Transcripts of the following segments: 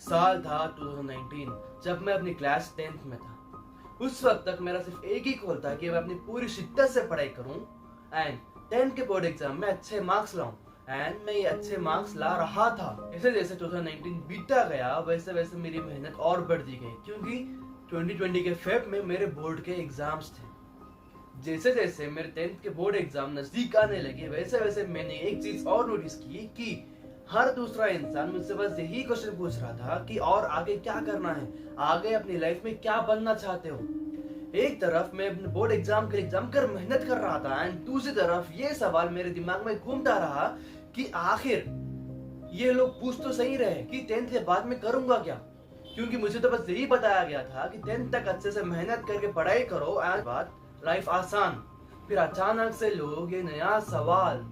साल था 2019 जब मैं अपनी क्लास 10th में था। उस वक्त तक मेरा सिर्फ एक ही गोल था कि मैं अपनी पूरी शिद्दत से पढ़ाई करूं एंड 10th के बोर्ड एग्जाम में अच्छे मार्क्स लाऊं। एंड मैं ये अच्छे मार्क्स ला रहा था। जैसे जैसे 2019 बीतता गया वैसे वैसे मेरी मेहनत और बढ़ती गई, क्योंकि 2020 के फेब में मेरे बोर्ड के एग्जाम्स थे। जैसे जैसे मेरे 10th के बोर्ड एग्जाम नजदीक आने लगे वैसे वैसे मैंने एक चीज और नोटिस की कि हर दूसरा इंसान मुझसे बस यही क्वेश्चन पूछ रहा था कि और आगे क्या करना है, आगे अपनी लाइफ में क्या बनना चाहते हो। एक तरफ मैं अपने बोर्ड एग्जाम के लिए जमकर मेहनत कर रहा था एंड दूसरी तरफ ये सवाल मेरे दिमाग में घूमता रहा कि आखिर ये लोग पूछ तो सही रहे कि 10th के बाद में करूंगा क्या, क्योंकि मुझे तो बस यही बताया गया था कि 10th तक अच्छे से मेहनत करके पढ़ाई करो एंड बाद लाइफ आसान। फिर अचानक से लोग ये नया सवाल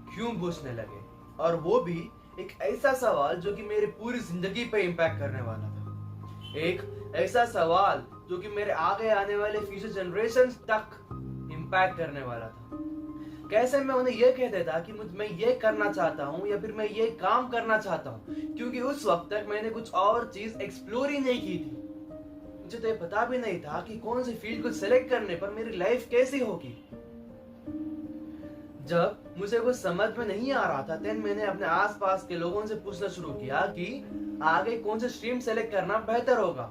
क्यों पूछने लगे, और वो भी एक ऐसा सवाल जो कि मेरी पूरी जिंदगी पे इम्पैक्ट करने वाला था। एक ऐसा सवाल जो कि मेरे आगे आने वाले फ्यूचर जनरेशन तक इम्पैक्ट करने वाला था। कैसे मैं उन्हें यह कह देता कि मैं ये करना चाहता हूँ या फिर मैं ये काम करना चाहता हूँ, क्योंकि उस वक्त तक मैंने कुछ और चीज एक्सप्लोर ही नहीं की थी। मुझे तो ये पता भी नहीं था कि कौन सी फील्ड को सिलेक्ट करने पर मेरी लाइफ कैसी होगी। जब मुझे कुछ समझ में नहीं आ रहा था देन मैंने अपने आसपास के लोगों से पूछना शुरू किया कि आगे कौन सी स्ट्रीम सेलेक्ट करना बेहतर होगा।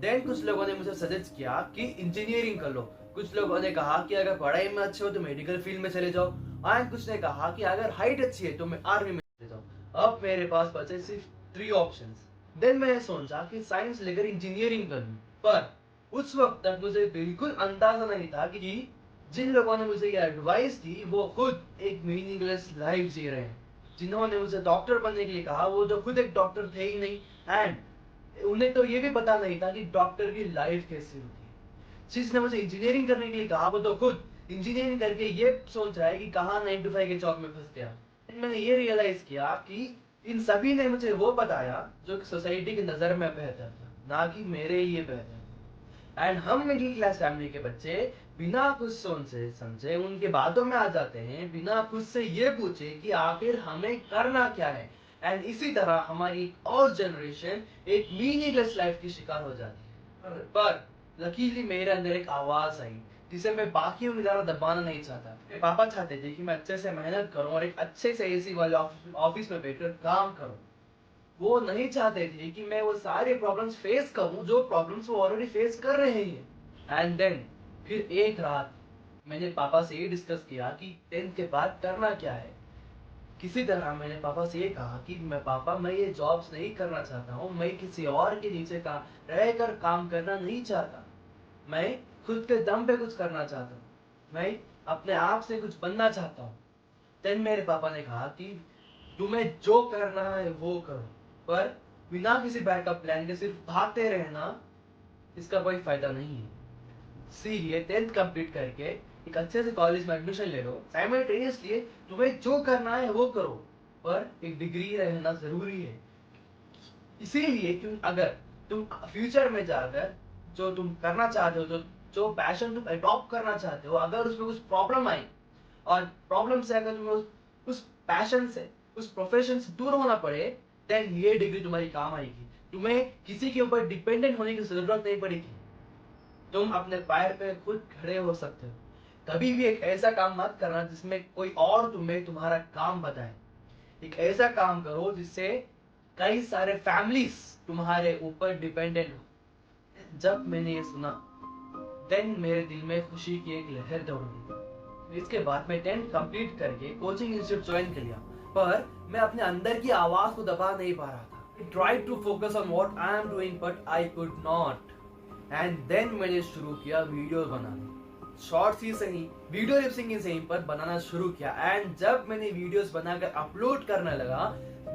देन कुछ लोगों ने मुझे सजेस्ट किया कि इंजीनियरिंग कर लो, कुछ लोगों ने कहा कि अगर पढ़ाई में अच्छे हो तो मेडिकल फील्ड में चले जाओ, और कुछ ने कहा कि अगर हाइट अच्छी है तो मैं आर्मी में चले जाओ। अब मेरे पास बचे सिर्फ 3 ऑप्शंस। देन मैंने सोचा कि साइंस लेकर इंजीनियरिंग कर लूं, पर उस वक्त तक मुझे बिल्कुल अंदाजा नहीं था कि जिन लोगों ने मुझे ये एडवाइस दी वो खुद एक मीनिंगलेस लाइफ जी रहे हैं। जिन्होंने मुझे डॉक्टर बनने के लिए कहा वो तो खुद एक डॉक्टर थे ही नहीं, एंड उन्हें तो ये भी पता नहीं था कि डॉक्टर की लाइफ कैसी होती है। जिसने मुझे इंजीनियरिंग करने के लिए कहा वो तो खुद इंजीनियरिंग करके ये सोच रहा है कि कहाँ 9 to 5 के जॉब में फंस गया। मैंने ये रियलाइज किया कि इन सभी ने मुझे वो बताया जो कि सोसाइटी की नजर में बेहतर था, ना कि मेरे लिए बेहतर। एंड हम मिडिल क्लास फैमिली के बच्चे बिना कुछ सोचे समझे उनके बातों में आ जाते हैं, बिना खुद से ये पूछे कि आखिर हमें करना क्या है। एंड इसी तरह हमारी एक और जनरेशन एक मीनिंगलेस लाइफ की शिकार हो जाती है। पर लकीली मेरे अंदर एक आवाज आई जिसे मैं बाकियों की तरह दबाना नहीं चाहता। मेरे पापा चाहते थे कि मैं अच्छे से मेहनत करूं और एक अच्छे से एसी वाले ऑफिस में बैठकर काम करूं। वो नहीं चाहते थे कि मैं वो सारे प्रॉब्लम्स फेस करूं जो प्रॉब्लम्स वो ऑलरेडी फेस कर रहे हैं। एंड देन फिर एक रात मैंने पापा से ये डिस्कस किया कि 10th के बाद करना क्या है। किसी तरह मैंने पापा से ये कहा कि पापा मैं ये जॉब्स नहीं करना चाहता हूँ, मैं किसी और के नीचे का रहकर काम करना नहीं चाहता, मैं खुद के दम पे कुछ करना चाहता हूँ, मैं अपने आप से कुछ बनना चाहता हूँ। देन मेरे पापा ने कहा कि तुम्हें जो करना है वो करो, पर बिना किसी बैकअप प्लान के सिर्फ भागते रहना इसका कोई फायदा नहीं है। इसीलिए 10th कंप्लीट करके एक अच्छे से कॉलेज में एडमिशन ले लो, साइमल्टेनियसली तुम्हें जो करना है वो करो, पर एक डिग्री रहना जरूरी है। इसीलिए क्यों अगर तुम फ्यूचर में जाकर जो तुम करना चाहते हो, जो पैशन तुम अडॉप्ट करना चाहते हो, अगर उसमें कुछ प्रॉब्लम आई और प्रॉब्लम से अगर तुम्हें उस पैशन से उस प्रोफेशन से दूर होना पड़े देन ये डिग्री तुम्हारी काम आएगी। तुम्हें किसी के ऊपर डिपेंडेंट होने की जरूरत नहीं पड़ेगी, तुम अपने पैर पे खुद खड़े हो सकते हो। कभी भी एक ऐसा काम मत करना जिसमें कोई और तुम्हें तुम्हारा काम बताए। एक ऐसा काम करो जिससे कई सारे फैमिलीज तुम्हारे ऊपर डिपेंडेंट हो। जब मैंने ये सुना देन मेरे दिल में खुशी की एक लहर दौड़ गई। इसके बाद मैं 10th कंप्लीट करके कोचिंग इंस्टीट्यूट ज्वाइन कर लिया, पर मैं अपने अंदर की आवाज को दबा नहीं पा रहा था। I tried to focus on what I am doing but I could not. And then मैंने शुरू किया वीडियो बनाना, शॉर्ट्स ही सही, वीडियो लिपसिंग ही सही, पर बनाना शुरू किया। एंड जब मैंने वीडियोस बनाकर अपलोड करने लगा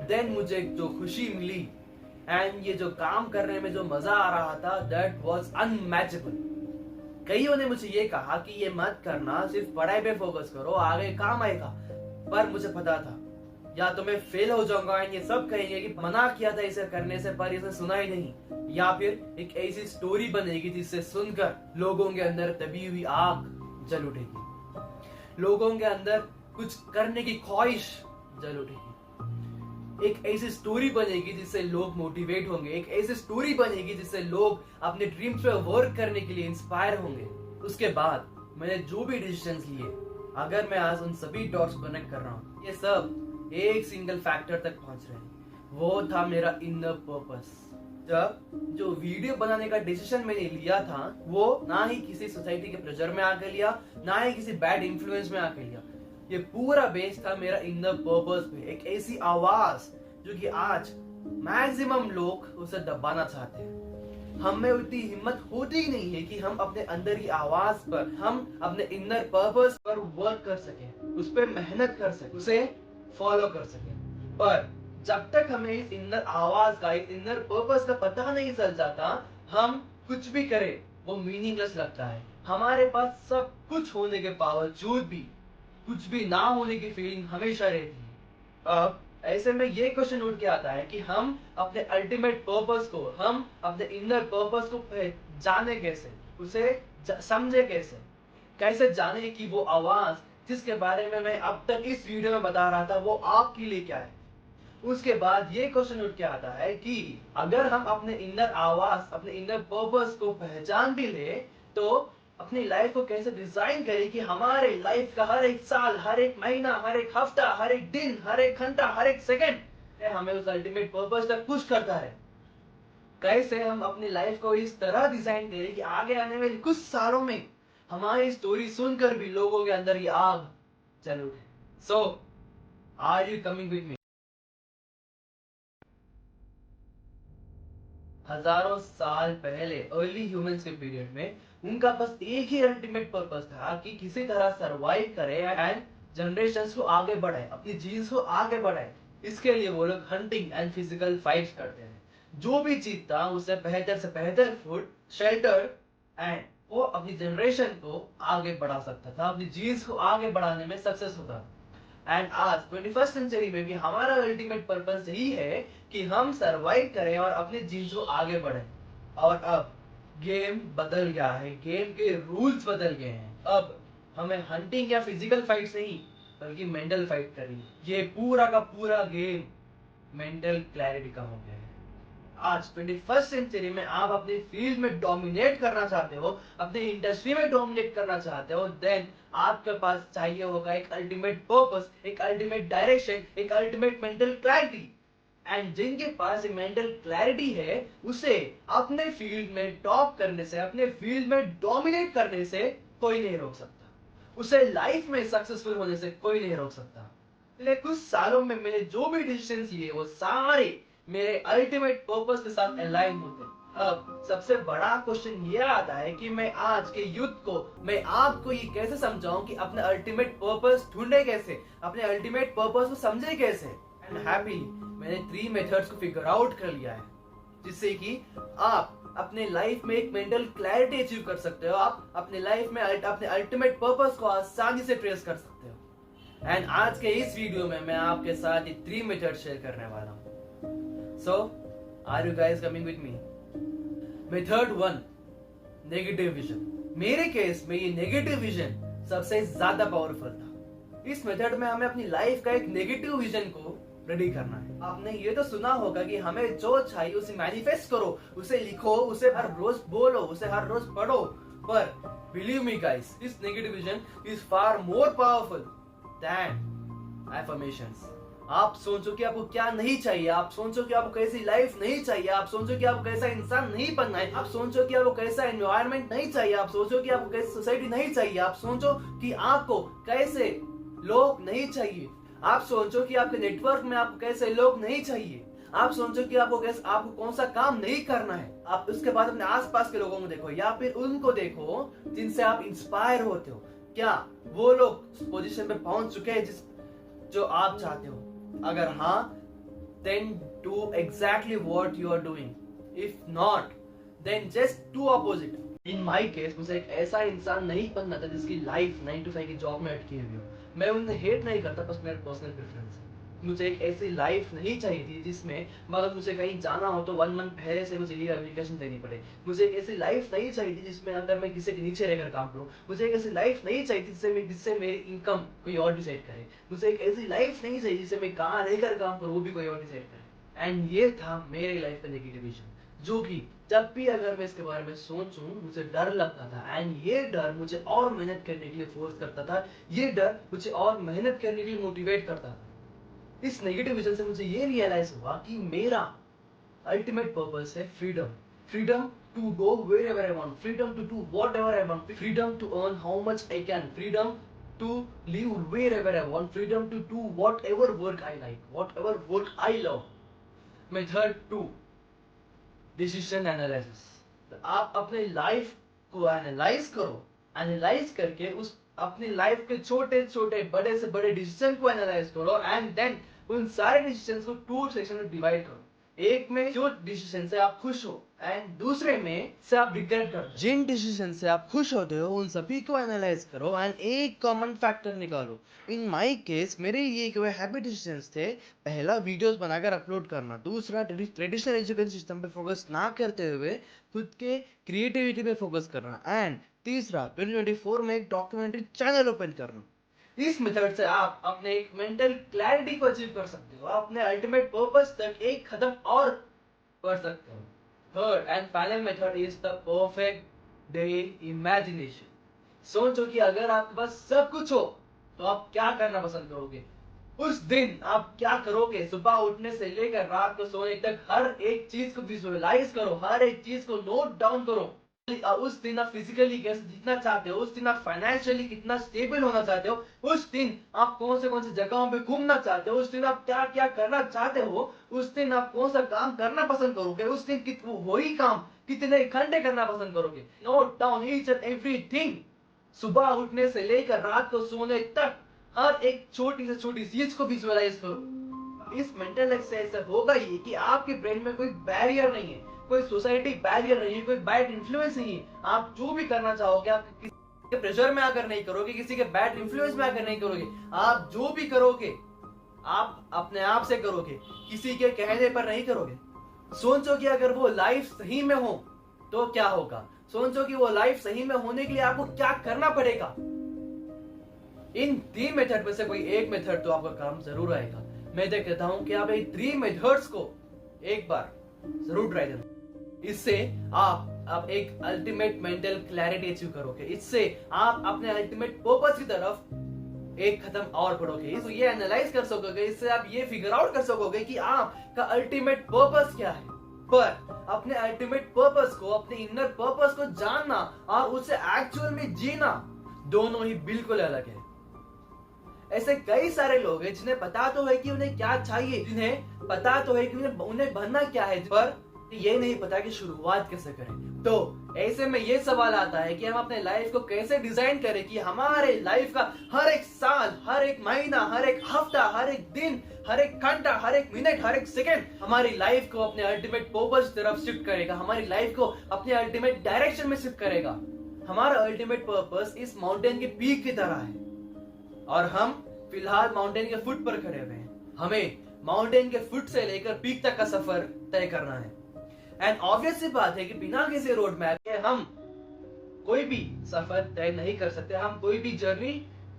देन मुझे जो खुशी मिली एंड ये जो काम करने में जो मजा आ रहा था दैट वाज अनमैचेबल। कईयों ने मुझे ये कहा कि ये मत करना, सिर्फ पढ़ाई पे फोकस करो, आगे काम आएगा। पर मुझे पता था या तो मैं फेल हो जाऊंगा एंड ये सब कहेंगे कि मना किया था इसे करने से पर इसे सुना ही नहीं, या फिर एक ऐसी स्टोरी बनेगी जिससे सुनकर लोगों के अंदर दबी हुई आग जल उठेगी, लोगों के अंदर कुछ करने की ख्वाहिश जल उठेगी। एक ऐसी स्टोरी बनेगी जिससे लोग मोटिवेट होंगे, एक ऐसी स्टोरी बनेगी जिससे लोग अपने ड्रीम्स पे वर्क करने के लिए इंस्पायर होंगे। उसके बाद मैंने जो भी डिसीजंस लिए, अगर मैं आज उन सभी डॉट्स कनेक्ट कर रहा हूँ, ये सब एक सिंगल फैक्टर तक पहुंच रहे हैं, वो था मेरा इनर पर्पस। जब जो वीडियो बनाने का डिसीजन मैंने लिया था, वो ना ही किसी सोसाइटी के प्रेशर में आके लिया, ना ही किसी बैड इन्फ्लुएंस में आके लिया। ये पूरा बेस था मेरा इनर पर्पस पे, एक ऐसी आवाज जो कि आज मैक्सिमम लोग उसे दबाना चाहते हैं। हम में उतनी हिम्मत होती ही नहीं है कि हम अपने अंदर की आवाज पर, हम अपने इनर पर्पस पर वर्क कर सके, उस पर मेहनत कर सके, उसे फॉलो कर सके। पर जब तक हमें इस इनर आवाज का, इस इनर पर्पस का पता नहीं चल जाता, हम कुछ भी करें वो मीनिंगलेस लगता है। हमारे पास सब कुछ होने के बावजूद भी कुछ भी ना होने की फीलिंग हमेशा रहती है। अब ऐसे में ये क्वेश्चन उठ के आता है कि हम अपने अल्टीमेट पर्पस को, हम अपने इनर पर्पस को जाने कैसे, उसे समझे कैसे, कैसे जाने कि वो आवाज जिसके बारे में मैं अब तक इस वीडियो में बता रहा था वो आपके लिए क्या है। उसके बाद ये क्वेश्चन उठ के आता है कि अगर हम अपने इनर आवाज, अपने इनर पर्पस को पहचान भी ले, तो अपनी लाइफ को कैसे डिजाइन करें कि हमारे लाइफ का हर एक साल, हर एक महीना, हर एक हफ्ता, हर एक दिन, हर एक घंटा, हर एक सेकंड हमें उस अल्टीमेट पर्पस तक पुश करता है। कैसे हम अपनी लाइफ को इस तरह डिजाइन करें कि आगे आने वाले कुछ सालों में हमारी स्टोरी सुनकर भी लोगों के अंदर ये आग जल उठे। So are you coming with me? हजारों साल पहले अर्ली ह्यूमंस के पीरियड में उनका बस एक ही अल्टीमेट पर्पस था कि किसी तरह सरवाइव करे एंड जनरेशंस को आगे बढ़ाए, अपनी जीन्स को आगे बढ़ाए। इसके लिए वो लोग हंटिंग एंड फिजिकल फाइट्स करते हैं। जो भी जीतता उसे बेहतर से बेहतर फूड, शेल्टर एंड वो अपनी जनरेशन को आगे बढ़ा सकता था, अपनी जीन्स को आगे बढ़ाने में सक्सेस होता। एंड आज 21st सेंचुरी में भी हमारा अल्टीमेट पर्पस यही है कि हम सरवाइव करें और अपने जीन्स को आगे बढ़े। और अब गेम बदल गया है, गेम के रूल्स बदल गए हैं। अब हमें हंटिंग या फिजिकल फाइट्स नहीं बल्कि मेंटल फाइट करनी। ये पूरा का पूरा गेम मेंटल क्लैरिटी का हो गया है। आज 21st सेंचुरी में आप अपनी फील्ड में डोमिनेट करना चाहते हो, अपने इंडस्ट्री में डोमिनेट करना चाहते हो, देन आपके पास चाहिए होगा एक अल्टीमेट पर्पस, एक अल्टीमेट डायरेक्शन, एक अल्टीमेट मेंटल क्लैरिटी। एंड जिनके पास ये मेंटल क्लैरिटी है, उसे अपने फील्ड में टॉप करने से, अपने फील्ड में डोमिनेट करने से कोई नहीं रोक सकता। उसे लाइफ में सक्सेसफुल होने से कोई नहीं रोक सकता। पिछले कुछ सालों में मैंने जो भी डिसीजंस लिए वो सारे मेरे अल्टीमेट पर्पस के साथ अलाइन होते हैं। अब सबसे बड़ा क्वेश्चन ये आता है कि मैं आज के यूथ को, मैं आपको ये कैसे समझाऊं कि अपने अल्टीमेट पर्पस ढूंढे कैसे, अपने अल्टीमेट पर्पस को समझे कैसे। एंड हैप्पीली मैंने 3 मेथड्स को फिगर आउट कर लिया है, जिससे कि आप अपने लाइफ में एक मेंटल क्लैरिटी अचीव कर सकते हो। आप अपने लाइफ में अपने अल्टीमेट पर्पस को आसानी से ट्रेस कर सकते हो। एंड आज के इस वीडियो में मैं आपके साथ ये 3 मेथड शेयर करने वाला हूँ। So, are you guys coming with me? Method 1, negative vision. मेरे केस में ये नेगेटिव विजन सबसे ज्यादा पावरफुल था। इस मेथड में हमें अपनी लाइफ का एक नेगेटिव विजन को रेडी करना है। आपने ये तो सुना होगा कि हमें जो चाहिए उसे मैनिफेस्ट करो, उसे लिखो, उसे हर रोज बोलो, उसे हर रोज पढ़ो। पर believe me guys, this negative vision is far more powerful then affirmations. आप सोचो कि आपको क्या नहीं चाहिए, आप सोचो कि आपको कैसी लाइफ नहीं चाहिए, आप सोचो कि आपको कैसा इंसान नहीं बनना है, आप सोचो कि आपको कैसा एनवायरनमेंट नहीं चाहिए, आप सोचो कि आपको कैसी सोसाइटी नहीं चाहिए, आप सोचो कि आपको कैसे लोग नहीं चाहिए, आप सोचो कि आपके नेटवर्क में आपको कैसे लोग नहीं चाहिए, आप सोचो कि आपको कौन सा काम नहीं करना है। आप उसके बाद अपने आसपास के लोगों को देखो या फिर उनको देखो जिनसे आप इंस्पायर होते हो। क्या वो लोग पोजीशन पे पहुंच चुके हैं जो आप चाहते हो? अगर हाँ, then do exactly what you are doing. If not, then just do opposite. In my case, मुझे एक ऐसा इंसान नहीं बनना था जिसकी लाइफ 9 to 5 की जॉब में अटकी हुई हो। मैं उन्हें हेट नहीं करता, बस मेरा पर्सनल प्रेफरेंस है। मुझे एक ऐसी लाइफ नहीं चाहिए थी जिसमें मतलब मुझे कहीं जाना हो तो 1 मंथ पहले से मुझे लीव एप्लीकेशन देनी पड़े। मुझे एक ऐसी लाइफ नहीं चाहिए थी जिसमें अंदर मैं किसी के नीचे रहकर काम करूँ। मुझे एक ऐसी लाइफ नहीं चाहिए थी जिससे मेरी इनकम कोई और डिसाइड करे। मुझे एक ऐसी लाइफ नहीं चाहिए जिससे मैं कहाँ रहकर काम करूँ वो भी कोई और डिसाइड करे। एंड ये था मेरे लाइफ का नेगेटिव विजन, जो कि जब भी अगर मैं इसके बारे में सोचूं मुझे डर लगता था। एंड ये डर मुझे और मेहनत करने के लिए फोर्स करता था। ये डर मुझे और मेहनत करने के लिए मोटिवेट करता था। इस नेगेटिव विजन से मुझे ये रियलाइज हुआ कि मेरा अल्टीमेट पर्पस है freedom. Freedom to go wherever I want, freedom to do whatever I want, freedom to earn how much I can, freedom to live wherever I want, freedom to do whatever work I like, whatever work I love. Method 2, decision analysis. आप अपने life को analyse करो। Analyse करके उस अपनी life के छोटे छोटे बड़े से बड़े डिसीजन को एनालाइज करो एंड देन उन सारे डिसीजन को 2 सेक्शन में डिवाइड करो। एक में जो डिसीजन से आप खुश हो एंड दूसरे में से आप रिग्रेट करो। जिन डिसीजन से आप खुश होते हो उन सभी को एनालाइज करो एंड एक कॉमन फैक्टर निकालो। इन माय केस मेरे लिए एक हैप्पी डिसीजंस थे। पहला, वीडियोस बनाकर अपलोड करना। दूसरा, ट्रेडिशनल एजुकेशन सिस्टम पे फोकस ना करते हुए खुद के क्रिएटिविटी पे फोकस करना। एंड तीसरा, 2024 में एक डॉक्यूमेंट्री चैनल ओपन करना। इस मेथड से आप अपने एक मेंटल क्लैरिटी को अचीव कर सकते हो, अपने अल्टीमेट पर्पस तक एक कदम और बढ़ सकते हो। Third and final method is the perfect day imagination. सोचो कि अगर आपके पास सब कुछ हो तो आप क्या करना पसंद करोगे। उस दिन आप क्या करोगे। सुबह उठने से लेकर रात को सोने तक हर एक चीज को विजुअलाइज करो, हर एक चीज को नोट डाउन करो। उस दिन आप फिजिकली कैसे दिखना चाहते हो, उस दिन आप फाइनेंशियली कितना स्टेबल होना चाहते हो, उस दिन आप कौन से जगहों पे घूमना चाहते हो, उस दिन आप क्या क्या करना चाहते हो, उस दिन आप कौन सा काम करना पसंद करोगे, उस दिन वही काम कितने घंटे करना पसंद करोगे। Note down each and everything. सुबह उठने से लेकर रात को सोने तक हर एक छोटी से छोटी चीज को विजुअलाइज करो। इस मेंटल एक्सरसाइज से होगा ये कि आपके ब्रेन में कोई बैरियर नहीं है, कोई सोसाइटी बैरियर नहीं है, कोई बैड इन्फ्लुएंस नहीं है। आप जो भी करना चाहोगे आप किसी के प्रेशर में आकर नहीं करोगे, किसी के बैड इन्फ्लुएंस में आकर नहीं करोगे। आप जो भी करोगे आप अपने आप से करोगे, किसी के कहने पर नहीं करोगे। सोचो कि अगर वो लाइफ सही में हो तो क्या होगा। सोचो कि वो लाइफ सही में होने के लिए आपको क्या करना पड़ेगा। इन 3 मेथड में से कोई एक मेथड तो आपका काम जरूर आएगा। मैं तो कहता हूं कि आप इन 3 मेथड्स को एक बार जरूर ट्राई करना। इससे आप एक अल्टीमेट मेंटल क्लैरिटी अचीव करोगे। इससे आप अपने अल्टीमेट पर्पस की तरफ एक कदम और बढ़ोगे। तो ये एनालाइज कर सकोगे, इससे आप ये फिगर आउट कर सकोगे कि आपका अल्टीमेट पर्पस क्या है। पर अपने अल्टीमेट पर्पस को, अपने इनर पर्पस को जानना और उसे एक्चुअल में जीना दोनों ही बिल्कुल अलग है। ऐसे कई सारे लोग हैं जिन्हें पता तो है कि उन्हें क्या चाहिए, जिन्हें पता तो है कि उन्हें बनना क्या है, पर ये नहीं पता कि शुरुआत कैसे करें। तो ऐसे में ये सवाल आता है कि हम अपने लाइफ को कैसे डिजाइन करें कि हमारे लाइफ का हर एक साल, हर एक महीना, हर एक हफ्ता, हर एक दिन, हर एक घंटा, हर एक मिनट, हर एक सेकेंड हमारी लाइफ को अपने अल्टीमेट पर्पस की तरफ शिफ्ट करेगा, हमारी लाइफ को अपने अल्टीमेट डायरेक्शन में शिफ्ट करेगा। हमारा अल्टीमेट पर्पस इस माउंटेन के पीक की तरह है और हम फिलहाल माउंटेन के फुट पर खड़े हुए हैं। हमें माउंटेन के फुट से लेकर पीक तक का सफर तय करना है। एंड ऑब्वियस सी बात है कि बिना किसी रोड मैप के हम कोई भी सफर तय नहीं कर सकते, हम कोई भी जर्नी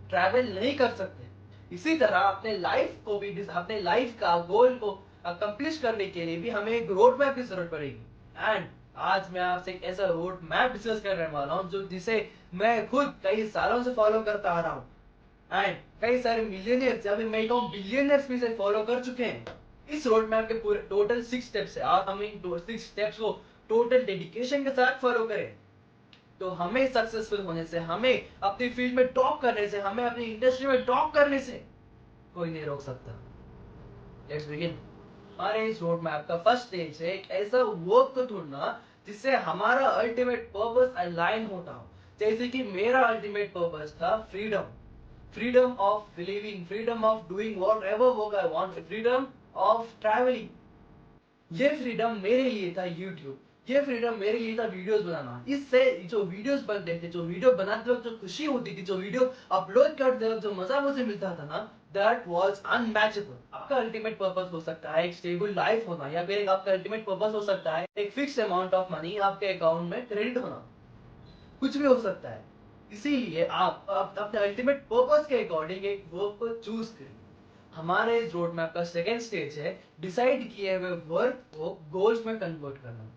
ट्रैवल नहीं कर सकते। इसी तरह अपने लाइफ को भी, अपने लाइफ का गोल को अकम्प्लिश करने के लिए भी हमें एक रोड मैप की जरूरत पड़ेगी। एंड आज मैं आपसे एक ऐसा रोड मैप डिस्कस करने वाला हूं जो जिसे मैं खुद कई सालों से फॉलो करता आ रहा हूं एंड कई सारे मिलियनियर्स या फिर मैं कहूं बिलियनियर्स भी इसे फॉलो कर चुके हैं। इस रोड मैप के पूरे टोटल 6 स्टेप्स है और हम इन 6 स्टेप्स को टोटल डेडिकेशन के साथ फॉलो करें तो हमें सक्सेसफुल होने से, हमें अपनी फील्ड में टॉप करने से, हमें अपनी इंडस्ट्री में टॉप करने से कोई नहीं रोक सकता। Let's begin. हमारे इस रोड मैप का फर्स्ट स्टेज है एक ऐसा वर्क को ढूंढना जिससे हमारा अल्टीमेट पर्पस अलाइन होता हो। जैसे कि मेरा अल्टीमेट पर्पस था freedom, freedom of believing, freedom of doing whatever work I want, freedom of travelling. ये फ्रीडम मेरे लिए था यूट्यूब। ये फ्रीडम मेरे लिए था वीडियोस बनाना। इससे जो वीडियोस बनते थे, जो वीडियो बनाते वक्त जो खुशी होती थी, जो वीडियो अपलोड करते वक्त जो मजा मुझे मिलता था ना, दैट वाज अनमैचेबल। आपका अल्टीमेट पर्पस हो सकता है एक स्टेबल लाइफ होना, या फिर आपका अल्टीमेट पर्पस हो सकता है एक फिक्स अमाउंट ऑफ मनी आपके अकाउंट में क्रेडिट होना। कुछ भी हो सकता है। इसीलिए आप अपने अल्टीमेट पर्पस के अकॉर्डिंग एक वर्क को चूज करें। हमारे इस रोड मैप का सेकेंड स्टेज है डिसाइड किए हुए वर्क को गोल्स में कन्वर्ट करना।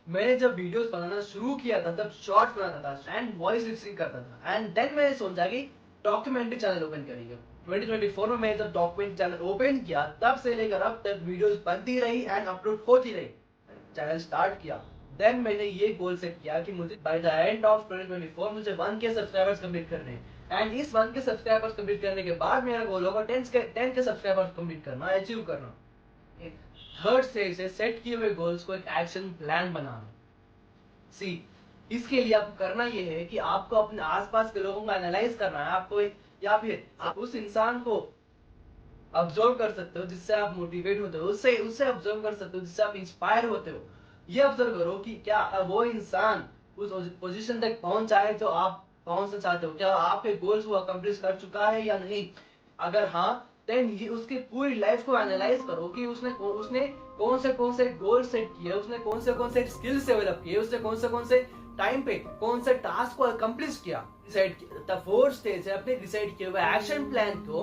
मैंने जब वीडियोस बनाना शुरू किया था तब शॉर्ट्स बनाता था एंड वॉइस लिपसिंग करता था, एंड देन मैंने सोचा कि डॉक्यूमेंट्री चैनल ओपन करेंगे। 2024 में मैंने जब डॉक्यूमेंट्री चैनल ओपन किया तब से लेकर अब तक वीडियोस बनती रही एंड अपलोड होती रही। चैनल स्टार्ट किया, देन मैंने ये गोल सेट किया कि मुझे बाय द एंड ऑफ 2024 मुझे 1K सब्सक्राइबर्स कंप्लीट करने हैं, एंड इस 1K सब्सक्राइबर्स कंप्लीट करने के बाद मेरा गोल होगा 10K सब्सक्राइबर्स कंप्लीट करना, अचीव करना। थर्ड स्टेज है सेट किए हुए गोल्स को एक एक्शन प्लान बनाना। सी, इसके लिए आपको करना ये है कि आपको अपने आसपास के लोगों को एनालाइज करना है। आपको या फिर आप उस इंसान को ऑब्जर्व कर सकते हो जिससे आप मोटिवेट होते हो, उससे उससे ऑब्जर्व कर सकते हो जिससे आप इंस्पायर होते हो। ये ऑब्जर्व करो कि क्या वो इंसान उस पोजीशन तक पहुंचा है जो आप पहुंचना चाहते हो, क्या आपके गोल्स वो अकम्प्लिश कर चुका है या नहीं। अगर हाँ, देन ये उसकी पूरी लाइफ को एनालाइज करो कि उसने कौन से गोल सेट किए, उसने कौन से स्किल्स डेवलप किए, उसने कौन से टाइम पे कौन से टास्क को अकम्प्लिश किया। डिसाइड द फोर्थ स्टेज है अपने डिसाइड किए हुए एक्शन प्लान को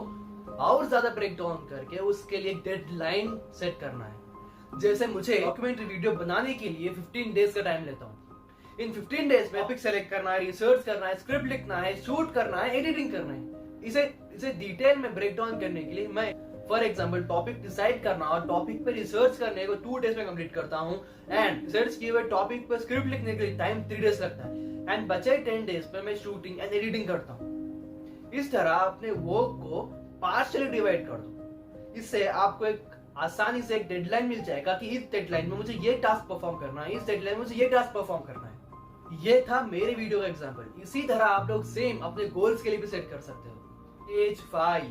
और ज्यादा ब्रेक डाउन करके उसके लिए डेडलाइन सेट करना है। जैसे मुझे डॉक्यूमेंट्री वीडियो बनाने के लिए 15 डेज का टाइम लेता हूँ। इन 15 डेज में टॉपिक सेलेक्ट करना है, रिसर्च करना है, स्क्रिप्ट लिखना है, शूट करना है, एडिटिंग करना है। इसे डिटेल में ब्रेक डाउन करने के लिए मैं फॉर एग्जाम्पल टॉपिक डिसाइड करना और टॉपिक पे रिसर्च करने को 2 डेज में कंप्लीट करता हूँ, एंड रिसर्च किए हुए टॉपिक पे स्क्रिप्ट लिखने के लिए टाइम 3 डेज लगता है, एंड बचे 10 डेज पे मैं शूटिंग एंड एडिटिंग करता हूँ। इस तरह अपने वर्क को पार्शियली डिवाइड कर दो। इससे आपको एक आसानी से एक डेडलाइन मिल जाएगा कि इस डेडलाइन में मुझे ये टास्क परफॉर्म करना है, इस डेडलाइन में मुझे ये टास्क परफॉर्म करना है। ये था मेरे वीडियो का एग्जांपल। इसी तरह आप लोग सेम अपने गोल्स के लिए भी सेट कर सकते हो। स्टेज 5,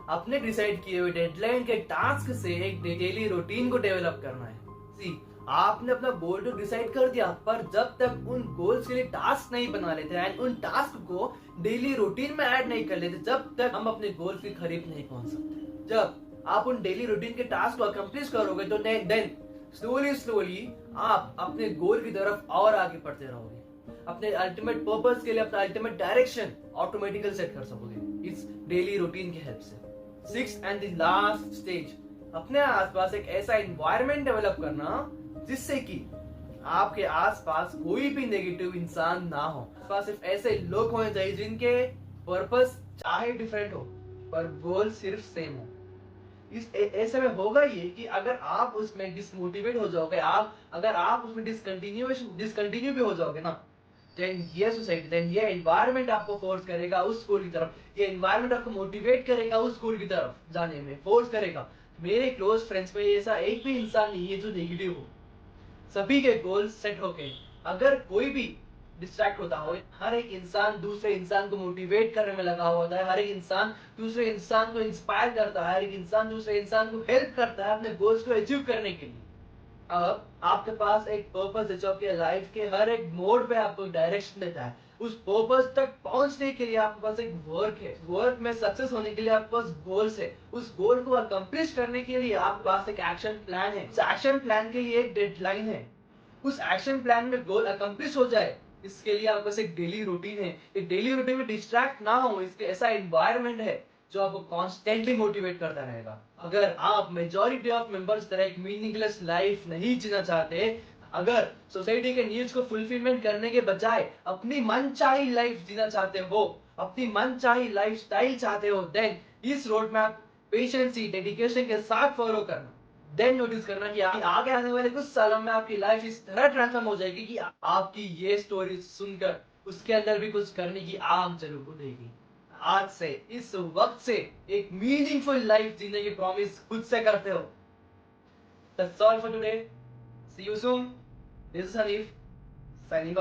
अपने डिसाइड किए हुए डेडलाइन के टास्क से एक डेली रूटीन को डेवलप करना है। सी, आपने अपना गोल तो डिसाइड कर दिया, पर जब तक उन गोल्स के लिए टास्क नहीं बना लेते एंड उन टास्क को डेली रूटीन में ऐड नहीं कर लेते, जब तक हम अपने गोल्स के करीब नहीं पहुंच सकते। जब आप उन डेली रूटीन के टास्क को अकम्प्लिश करोगे तो देन स्लोली आप अपने गोल की तरफ और आगे बढ़ते रहोगे। अपने अल्टीमेट पर्पस के लिए अपना अल्टीमेट डायरेक्शन ऑटोमेटिकली सेट कर सकोगे इस डेली रूटीन की हेल्प से। 6th and the last stage, अपने आसपास एक ऐसा एनवायरनमेंट डेवलप करना जिससे कि आपके आसपास कोई भी नेगेटिव इंसान ना हो। आसपास सिर्फ ऐसे लोग होने चाहिए जिनके पर्पस चाहे डिफरेंट हो पर गोल सिर्फ सेम हो। ऐसे में होगा ये कि अगर आप उसमें डिसमोटिवेट हो जाओगे, अगर आप उसमें डिसकंटिन्यू भी हो जाओगे ना, देन ये सोसाइटी, देन ये एनवायरनमेंट आपको फोर्स करेगा उस गोल की तरफ। ये एनवायरनमेंट आपको मोटिवेट करेगा उस गोल की तरफ जाने में, फोर्स करेगा। मेरे क्लोज फ्रेंड्स में ऐसा एक भी इंसान नहीं है जो नेगेटिव हो। सभी के गोल्स सेट हो गए। अगर कोई भी डिस्ट्रैक्ट होता हो, हर एक इंसान दूसरे इंसान को मोटिवेट करने में लगा हुआ होता है, हर एक इंसान दूसरे इंसान को इंस्पायर करता है, हर एक इंसान दूसरे इंसान को हेल्प करता है अपने गोल्स को अचीव करने के लिए। अब आपके पास एक पर्पस है जो आपके लाइफ के हर एक मोड पे आपको डायरेक्शन देता है। उस पर्पस तक पहुंचने के लिए आपके पास एक वर्क है, वर्क में सक्सेस होने के लिए आपके पास गोल्स है, उस गोल को अकम्प्लिश करने के लिए आपके पास एक एक्शन प्लान है, उस एक्शन प्लान के लिए एक डेडलाइन है। उस एक्शन प्लान में गोल अकम्प्लिश हो जाए इसके लिए आपके पास एक डेली रूटीन है। एक डेली रूटीन में डिस्ट्रैक्ट ना हो इसके ऐसा एनवायरनमेंट है जो आपको कॉन्स्टेंटली मोटिवेट करता रहेगा। अगर आप मेजॉरिटी ऑफ मेंबर्स तरह एक मीनिंगलेस लाइफ नहीं जीना चाहते, अगर सोसाइटी के नीड्स को फुलफिलमेंट करने के बजाय अपनी मनचाही लाइफ जीना चाहते हो, अपनी मनचाही लाइफस्टाइल चाहते हो, देन इस रोड मैप पेशेंसी डेडिकेशन के साथ फॉलो करना। देन नोटिस करना कि आगे आने वाले कुछ सालों में आपकी लाइफ इस तरह ट्रांसफॉर्म हो जाएगी कि आपकी ये स्टोरी सुनकर उसके अंदर भी कुछ करने की आग जरूर उठेगी। आज से इस वक्त से एक मीनिंगफुल लाइफ जीने की प्रॉमिस खुद से करते हो। That's all for today. See you soon. This is Hanif signing off.